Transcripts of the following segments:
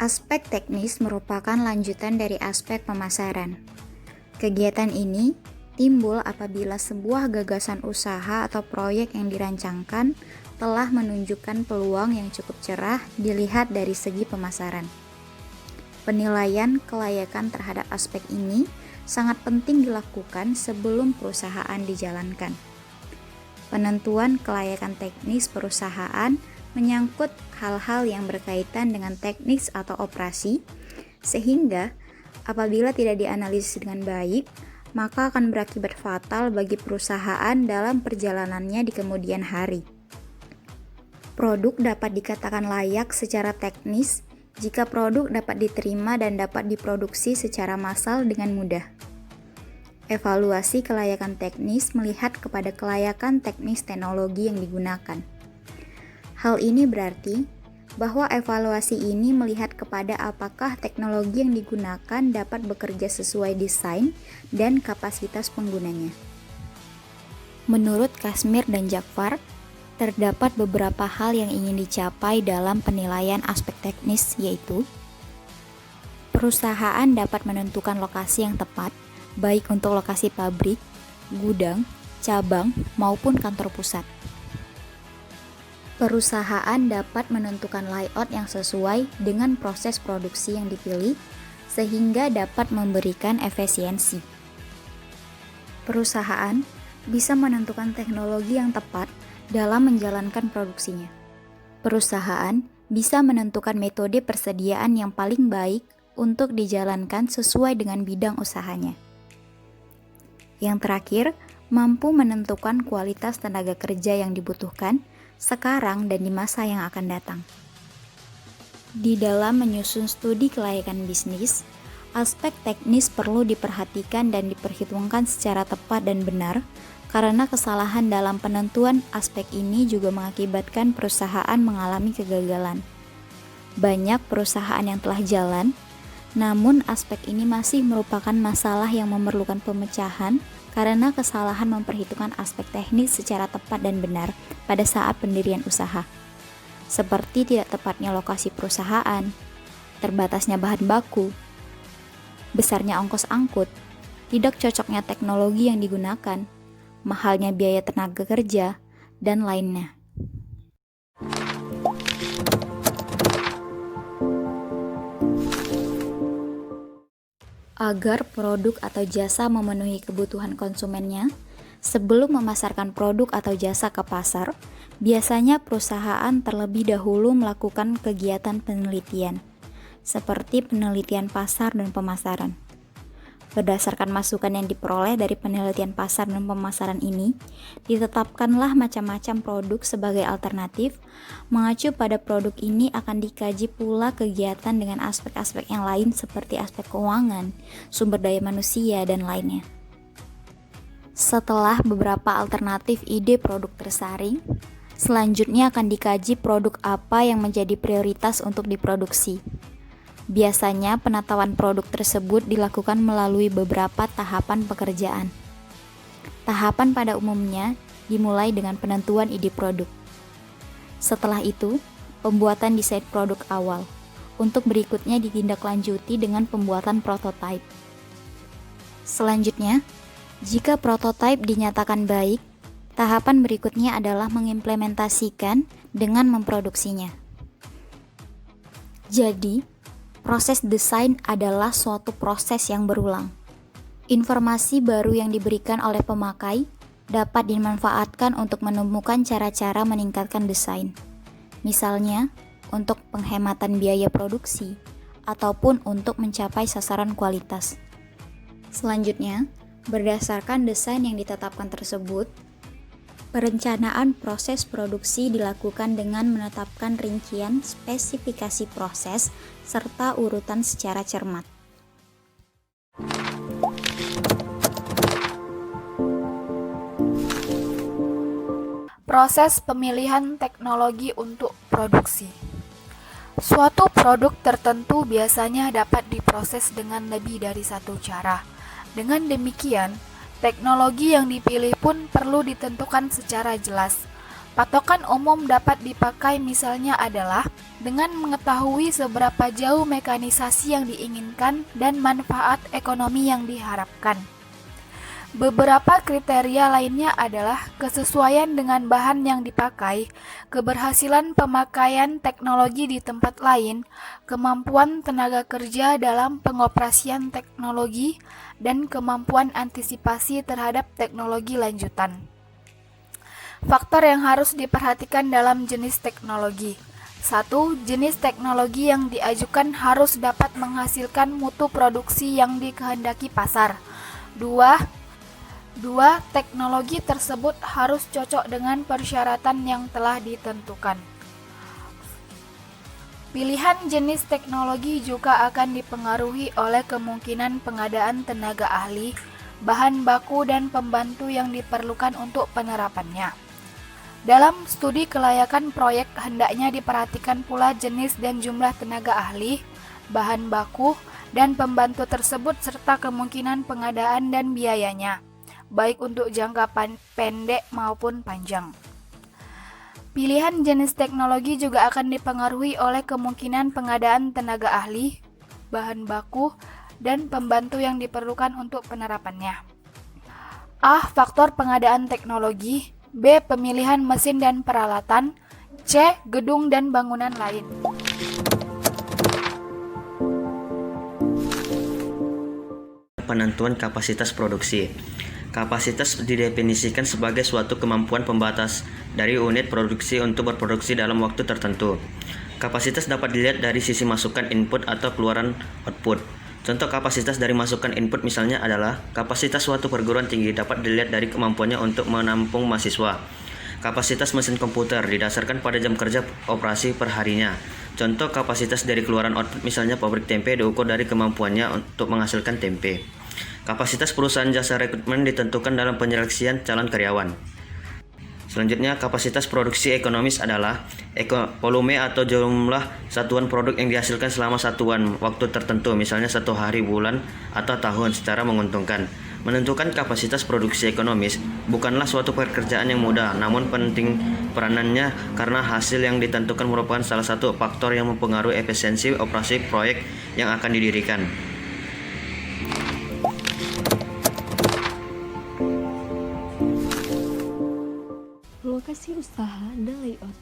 Aspek teknis merupakan lanjutan dari aspek pemasaran. Kegiatan ini timbul apabila sebuah gagasan usaha atau proyek yang dirancangkan telah menunjukkan peluang yang cukup cerah dilihat dari segi pemasaran. Penilaian kelayakan terhadap aspek ini sangat penting dilakukan sebelum perusahaan dijalankan. Penentuan kelayakan teknis perusahaan menyangkut hal-hal yang berkaitan dengan teknis atau operasi, sehingga apabila tidak dianalisis dengan baik, maka akan berakibat fatal bagi perusahaan dalam perjalanannya di kemudian hari. Produk dapat dikatakan layak secara teknis jika produk dapat diterima dan dapat diproduksi secara massal dengan mudah. Evaluasi kelayakan teknis melihat kepada kelayakan teknis teknologi yang digunakan. Hal ini berarti bahwa evaluasi ini melihat kepada apakah teknologi yang digunakan dapat bekerja sesuai desain dan kapasitas penggunanya. Menurut Kashmir dan Jafar, terdapat beberapa hal yang ingin dicapai dalam penilaian aspek teknis, yaitu perusahaan dapat menentukan lokasi yang tepat, baik untuk lokasi pabrik, gudang, cabang, maupun kantor pusat. Perusahaan dapat menentukan layout yang sesuai dengan proses produksi yang dipilih, sehingga dapat memberikan efisiensi. Perusahaan bisa menentukan teknologi yang tepat dalam menjalankan produksinya. Perusahaan bisa menentukan metode persediaan yang paling baik untuk dijalankan sesuai dengan bidang usahanya. Yang terakhir, mampu menentukan kualitas tenaga kerja yang dibutuhkan sekarang dan di masa yang akan datang. Di dalam menyusun studi kelayakan bisnis, aspek teknis perlu diperhatikan dan diperhitungkan secara tepat dan benar, karena kesalahan dalam penentuan aspek ini juga mengakibatkan perusahaan mengalami kegagalan. Banyak perusahaan yang telah jalan, namun aspek ini masih merupakan masalah yang memerlukan pemecahan karena kesalahan memperhitungkan aspek teknis secara tepat dan benar pada saat pendirian usaha, seperti tidak tepatnya lokasi perusahaan, terbatasnya bahan baku, besarnya ongkos angkut, tidak cocoknya teknologi yang digunakan, mahalnya biaya tenaga kerja, dan lainnya. Agar produk atau jasa memenuhi kebutuhan konsumennya, sebelum memasarkan produk atau jasa ke pasar, biasanya perusahaan terlebih dahulu melakukan kegiatan penelitian, seperti penelitian pasar dan pemasaran. Berdasarkan masukan yang diperoleh dari penelitian pasar dan pemasaran ini, ditetapkanlah macam-macam produk sebagai alternatif. Mengacu pada produk ini akan dikaji pula kegiatan dengan aspek-aspek yang lain seperti aspek keuangan, sumber daya manusia, dan lainnya. Setelah beberapa alternatif ide produk tersaring, selanjutnya akan dikaji produk apa yang menjadi prioritas untuk diproduksi. Biasanya penetapan produk tersebut dilakukan melalui beberapa tahapan pekerjaan. Tahapan pada umumnya dimulai dengan penentuan ide produk. Setelah itu, pembuatan desain produk awal. Untuk berikutnya ditindaklanjuti dengan pembuatan prototipe. Selanjutnya, jika prototipe dinyatakan baik, tahapan berikutnya adalah mengimplementasikan dengan memproduksinya. Jadi, proses desain adalah suatu proses yang berulang. Informasi baru yang diberikan oleh pemakai dapat dimanfaatkan untuk menemukan cara-cara meningkatkan desain. Misalnya, untuk penghematan biaya produksi ataupun untuk mencapai sasaran kualitas. Selanjutnya, berdasarkan desain yang ditetapkan tersebut, perencanaan proses produksi dilakukan dengan menetapkan rincian spesifikasi proses serta urutan secara cermat. Proses pemilihan teknologi untuk produksi. Suatu produk tertentu biasanya dapat diproses dengan lebih dari satu cara. Dengan demikian, teknologi yang dipilih pun perlu ditentukan secara jelas. Patokan umum dapat dipakai misalnya adalah dengan mengetahui seberapa jauh mekanisasi yang diinginkan dan manfaat ekonomi yang diharapkan. Beberapa kriteria lainnya adalah kesesuaian dengan bahan yang dipakai, keberhasilan pemakaian teknologi di tempat lain, kemampuan tenaga kerja dalam pengoperasian teknologi, dan kemampuan antisipasi terhadap teknologi lanjutan. Faktor yang harus diperhatikan dalam jenis teknologi. 1. Jenis teknologi yang diajukan harus dapat menghasilkan mutu produksi yang dikehendaki pasar. 2. Teknologi tersebut harus cocok dengan persyaratan yang telah ditentukan. Pilihan jenis teknologi juga akan dipengaruhi oleh kemungkinan pengadaan tenaga ahli, bahan baku, dan pembantu yang diperlukan untuk penerapannya. Dalam studi kelayakan proyek hendaknya diperhatikan pula jenis dan jumlah tenaga ahli, bahan baku, dan pembantu tersebut serta kemungkinan pengadaan dan biayanya, baik untuk jangka pendek maupun panjang. Pilihan jenis teknologi juga akan dipengaruhi oleh kemungkinan pengadaan tenaga ahli, bahan baku, dan pembantu yang diperlukan untuk penerapannya. A. Faktor pengadaan teknologi. B. Pemilihan mesin dan peralatan. C. Gedung dan bangunan lain. Penentuan kapasitas produksi. Kapasitas didefinisikan sebagai suatu kemampuan pembatas dari unit produksi untuk berproduksi dalam waktu tertentu. Kapasitas dapat dilihat dari sisi masukan input atau keluaran output. Contoh kapasitas dari masukan input misalnya adalah kapasitas suatu perguruan tinggi dapat dilihat dari kemampuannya untuk menampung mahasiswa. Kapasitas mesin komputer didasarkan pada jam kerja operasi per harinya. Contoh kapasitas dari keluaran output misalnya pabrik tempe diukur dari kemampuannya untuk menghasilkan tempe. Kapasitas perusahaan jasa rekrutmen ditentukan dalam penyeleksian calon karyawan. Selanjutnya, kapasitas produksi ekonomis adalah volume atau jumlah satuan produk yang dihasilkan selama satuan waktu tertentu, misalnya 1 hari, bulan, atau tahun secara menguntungkan. Menentukan kapasitas produksi ekonomis bukanlah suatu pekerjaan yang mudah, namun penting peranannya karena hasil yang ditentukan merupakan salah satu faktor yang mempengaruhi efisiensi operasi proyek yang akan didirikan. Lokasi usaha dan layout.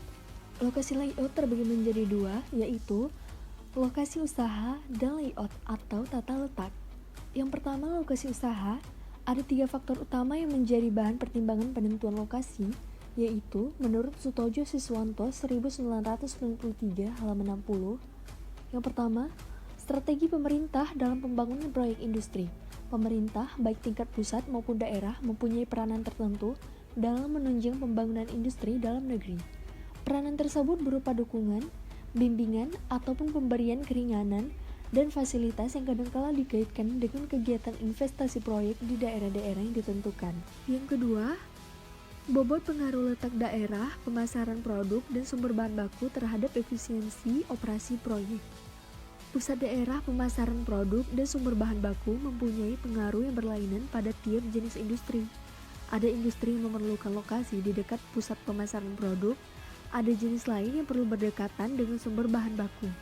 Lokasi layout terbagi menjadi dua, yaitu lokasi usaha dan layout atau tata letak. Yang pertama, lokasi usaha. Ada 3 faktor utama yang menjadi bahan pertimbangan penentuan lokasi, yaitu menurut Sutojo Siswanto 1993 halaman 60. Yang pertama, strategi pemerintah dalam pembangunan proyek industri. Pemerintah, baik tingkat pusat maupun daerah, mempunyai peranan tertentu dalam menunjang pembangunan industri dalam negeri. Peranan tersebut berupa dukungan, bimbingan, ataupun pemberian keringanan dan fasilitas yang kadangkala dikaitkan dengan kegiatan investasi proyek di daerah-daerah yang ditentukan. Yang kedua, bobot pengaruh letak daerah, pemasaran produk, dan sumber bahan baku terhadap efisiensi operasi proyek. Pusat daerah, pemasaran produk, dan sumber bahan baku mempunyai pengaruh yang berlainan pada tiap jenis industri. Ada industri yang memerlukan lokasi di dekat pusat pemasaran produk, ada jenis lain yang perlu berdekatan dengan sumber bahan baku.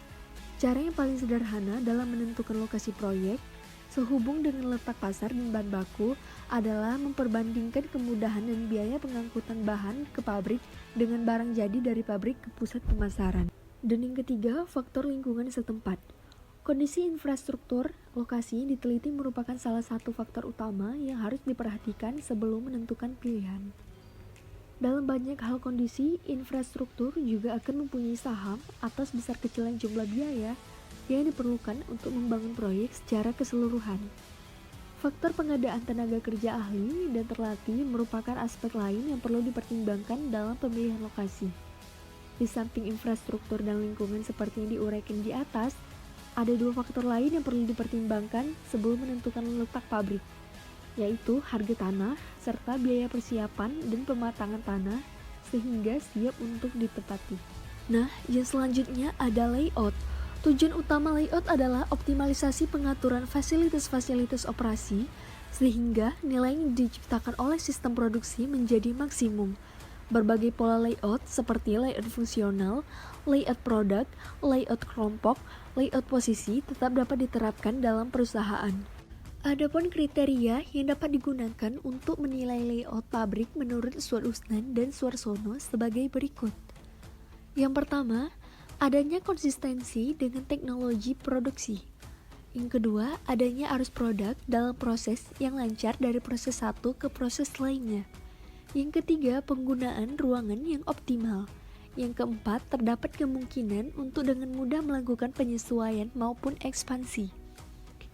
Cara yang paling sederhana dalam menentukan lokasi proyek, sehubung dengan letak pasar dan bahan baku, adalah memperbandingkan kemudahan dan biaya pengangkutan bahan ke pabrik dengan barang jadi dari pabrik ke pusat pemasaran. Dan yang ketiga, faktor lingkungan setempat. Kondisi infrastruktur lokasi diteliti merupakan salah satu faktor utama yang harus diperhatikan sebelum menentukan pilihan. Dalam banyak hal kondisi, infrastruktur juga akan mempunyai saham atas besar kecilnya jumlah biaya yang diperlukan untuk membangun proyek secara keseluruhan. Faktor pengadaan tenaga kerja ahli dan terlatih merupakan aspek lain yang perlu dipertimbangkan dalam pemilihan lokasi. Di samping infrastruktur dan lingkungan seperti yang diuraikan di atas, ada 2 faktor lain yang perlu dipertimbangkan sebelum menentukan letak pabrik, yaitu harga tanah serta biaya persiapan dan pematangan tanah sehingga siap untuk ditempati. Nah, yang selanjutnya ada layout. Tujuan utama layout adalah optimalisasi pengaturan fasilitas-fasilitas operasi sehingga nilai yang diciptakan oleh sistem produksi menjadi maksimum. Berbagai pola layout seperti layout fungsional, layout produk, layout kelompok, layout posisi tetap dapat diterapkan dalam perusahaan. Adapun kriteria yang dapat digunakan untuk menilai layout pabrik menurut Swart Usnan dan Suarsono sebagai berikut. Yang pertama, adanya konsistensi dengan teknologi produksi. Yang kedua, adanya arus produk dalam proses yang lancar dari proses satu ke proses lainnya. Yang ketiga, penggunaan ruangan yang optimal. Yang keempat, terdapat kemungkinan untuk dengan mudah melakukan penyesuaian maupun ekspansi.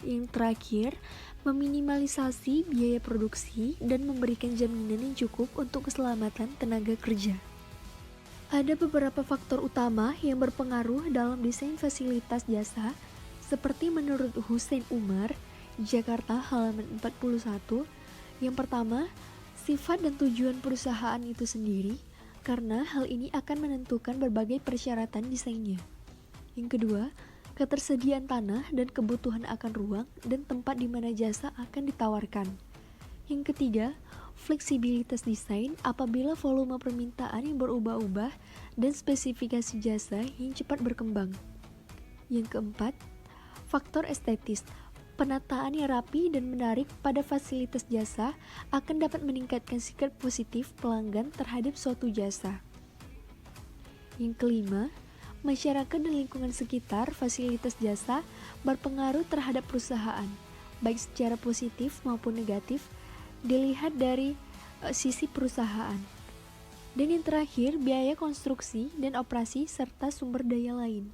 Yang terakhir, meminimalisasi biaya produksi dan memberikan jaminan yang cukup untuk keselamatan tenaga kerja. Ada beberapa faktor utama yang berpengaruh dalam desain fasilitas jasa, seperti menurut Hussein Umar, Jakarta halaman 41. Yang pertama, sifat dan tujuan perusahaan itu sendiri, karena hal ini akan menentukan berbagai persyaratan desainnya. Yang kedua, ketersediaan tanah dan kebutuhan akan ruang dan tempat di mana jasa akan ditawarkan. Yang ketiga, fleksibilitas desain apabila volume permintaan yang berubah-ubah dan spesifikasi jasa yang cepat berkembang. Yang keempat, faktor estetis. Penataan yang rapi dan menarik pada fasilitas jasa akan dapat meningkatkan sikap positif pelanggan terhadap suatu jasa. Yang kelima, masyarakat dan lingkungan sekitar fasilitas jasa berpengaruh terhadap perusahaan, baik secara positif maupun negatif, dilihat dari sisi perusahaan. Dan yang terakhir, biaya konstruksi dan operasi serta sumber daya lain.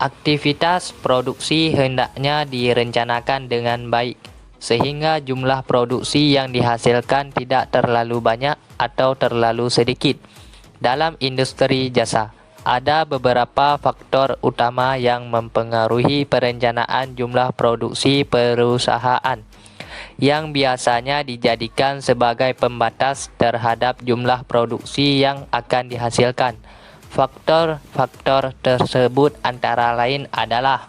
Aktivitas produksi hendaknya direncanakan dengan baik, sehingga jumlah produksi yang dihasilkan tidak terlalu banyak atau terlalu sedikit. Dalam industri jasa, ada beberapa faktor utama yang mempengaruhi perencanaan jumlah produksi perusahaan, yang biasanya dijadikan sebagai pembatas terhadap jumlah produksi yang akan dihasilkan. Faktor-faktor tersebut antara lain adalah: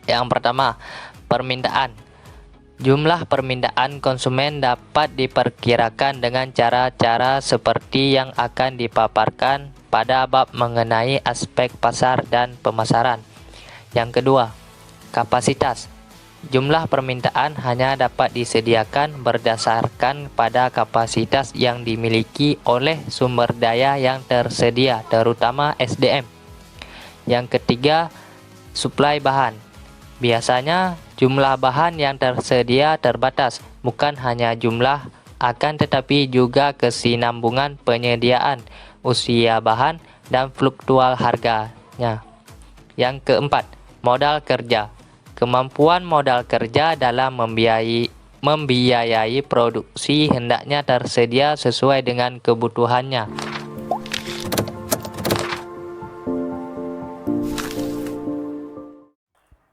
yang pertama, permintaan. Jumlah permintaan konsumen dapat diperkirakan dengan cara-cara seperti yang akan dipaparkan pada bab mengenai aspek pasar dan pemasaran. Yang kedua, kapasitas. Jumlah permintaan hanya dapat disediakan berdasarkan pada kapasitas yang dimiliki oleh sumber daya yang tersedia, terutama SDM. Yang ketiga, suplai bahan. Biasanya jumlah bahan yang tersedia terbatas, bukan hanya jumlah, akan tetapi juga kesinambungan penyediaan, usia bahan, dan fluktual harganya. Yang keempat, modal kerja. Kemampuan modal kerja dalam membiayai produksi hendaknya tersedia sesuai dengan kebutuhannya.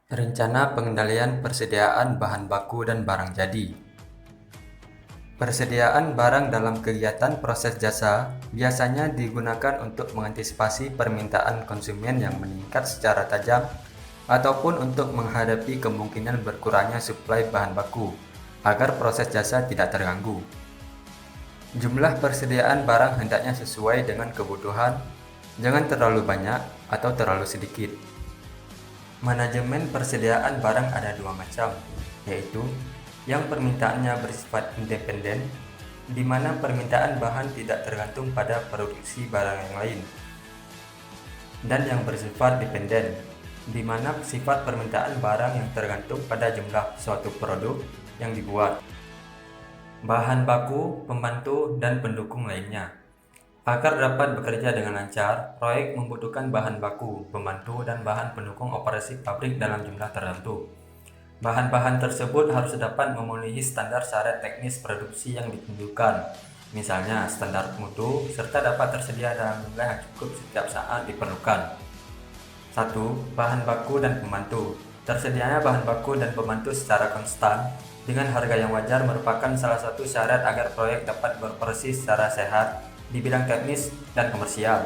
Rencana pengendalian persediaan bahan baku dan barang jadi. Persediaan barang dalam kegiatan proses jasa biasanya digunakan untuk mengantisipasi permintaan konsumen yang meningkat secara tajam, ataupun untuk menghadapi kemungkinan berkurangnya suplai bahan baku, agar proses jasa tidak terganggu. Jumlah persediaan barang hendaknya sesuai dengan kebutuhan, jangan terlalu banyak atau terlalu sedikit. Manajemen persediaan barang ada dua macam, yaitu yang permintaannya bersifat independen, di mana permintaan bahan tidak tergantung pada produksi barang yang lain, dan yang bersifat dependen, di mana sifat permintaan barang yang tergantung pada jumlah suatu produk yang dibuat, bahan baku, pembantu, dan pendukung lainnya. Agar dapat bekerja dengan lancar, proyek membutuhkan bahan baku, pembantu, dan bahan pendukung operasi pabrik dalam jumlah tertentu. Bahan-bahan tersebut harus dapat memenuhi standar syarat teknis produksi yang ditunjukkan, misalnya standar mutu, serta dapat tersedia dalam jumlah yang cukup setiap saat diperlukan. 1. Bahan baku dan pembantu. Tersedianya bahan baku dan pembantu secara konstan dengan harga yang wajar merupakan salah satu syarat agar proyek dapat beroperasi secara sehat di bidang teknis dan komersial.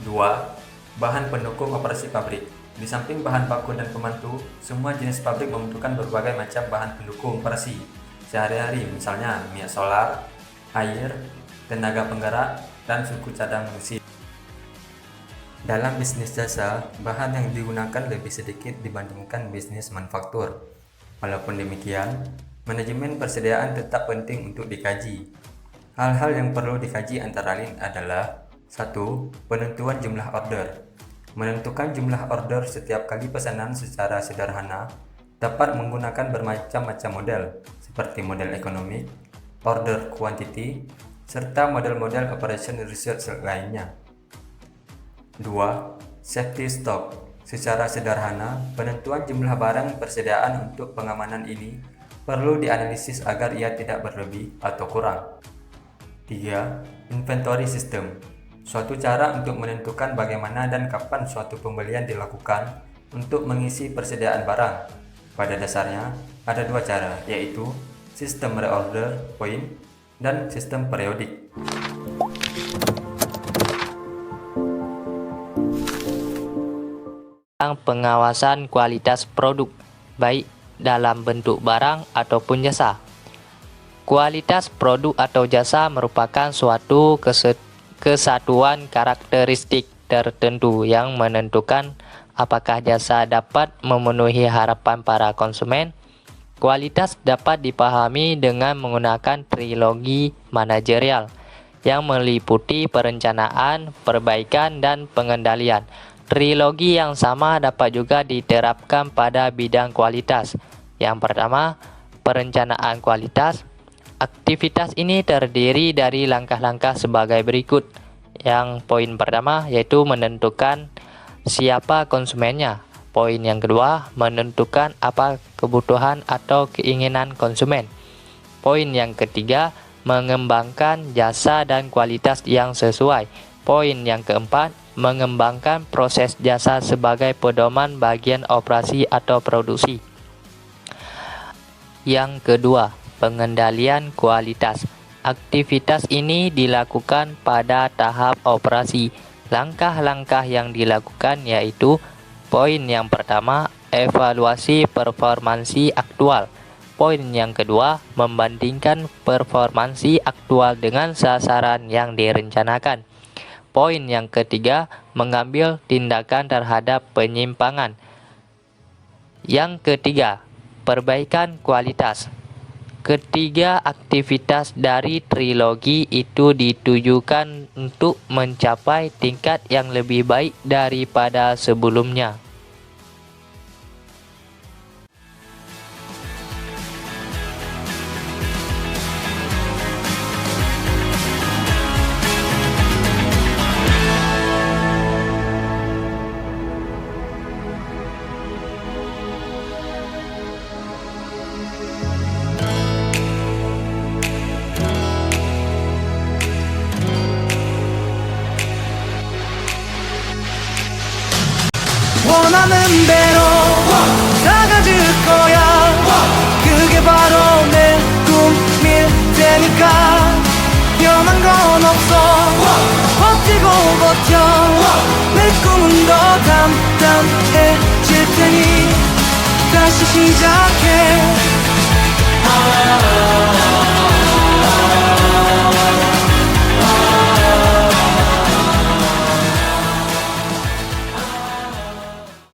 2. Bahan pendukung operasi pabrik. Di samping bahan baku dan pembantu, semua jenis pabrik membutuhkan berbagai macam bahan pendukung operasi sehari-hari, misalnya minyak solar, air, tenaga penggerak, dan suku cadang mesin. Dalam bisnis jasa, bahan yang digunakan lebih sedikit dibandingkan bisnis manufaktur. Walaupun demikian, manajemen persediaan tetap penting untuk dikaji. Hal-hal yang perlu dikaji antara lain adalah 1. Penentuan jumlah order. Menentukan jumlah order setiap kali pesanan secara sederhana dapat menggunakan bermacam-macam model, seperti model ekonomi, order quantity, serta model-model operation research lainnya. 2. Safety stock. Secara sederhana, penentuan jumlah barang persediaan untuk pengamanan ini perlu dianalisis agar ia tidak berlebih atau kurang. 3. Inventory system. Suatu cara untuk menentukan bagaimana dan kapan suatu pembelian dilakukan untuk mengisi persediaan barang. Pada dasarnya, ada dua cara, yaitu sistem reorder point dan sistem periodik. Pengawasan kualitas produk, baik dalam bentuk barang ataupun jasa. Kualitas produk atau jasa merupakan suatu kesatuan karakteristik tertentu yang menentukan apakah jasa dapat memenuhi harapan para konsumen. Kualitas dapat dipahami dengan menggunakan trilogi manajerial yang meliputi perencanaan, perbaikan, dan pengendalian. Trilogi yang sama dapat juga diterapkan pada bidang kualitas. Yang pertama, perencanaan kualitas. Aktivitas ini terdiri dari langkah-langkah sebagai berikut. Yang poin pertama yaitu menentukan siapa konsumennya. Poin yang kedua, menentukan apa kebutuhan atau keinginan konsumen. Poin yang ketiga, mengembangkan jasa dan kualitas yang sesuai. Poin yang keempat, mengembangkan proses jasa sebagai pedoman bagian operasi atau produksi. Yang kedua, pengendalian kualitas. Aktivitas ini dilakukan pada tahap operasi. Langkah-langkah yang dilakukan yaitu poin yang pertama, evaluasi performansi aktual. Poin yang kedua, membandingkan performansi aktual dengan sasaran yang direncanakan. Poin yang ketiga, mengambil tindakan terhadap penyimpangan. Yang ketiga, perbaikan kualitas. Ketiga aktivitas dari trilogi itu ditujukan untuk mencapai tingkat yang lebih baik daripada sebelumnya. 원하는 대로 다가질 거야 그게 바로 내 꿈일 테니까 변한 건 없어 버티고 버텨 내 꿈은 더 담담해질 테니 다시 시작해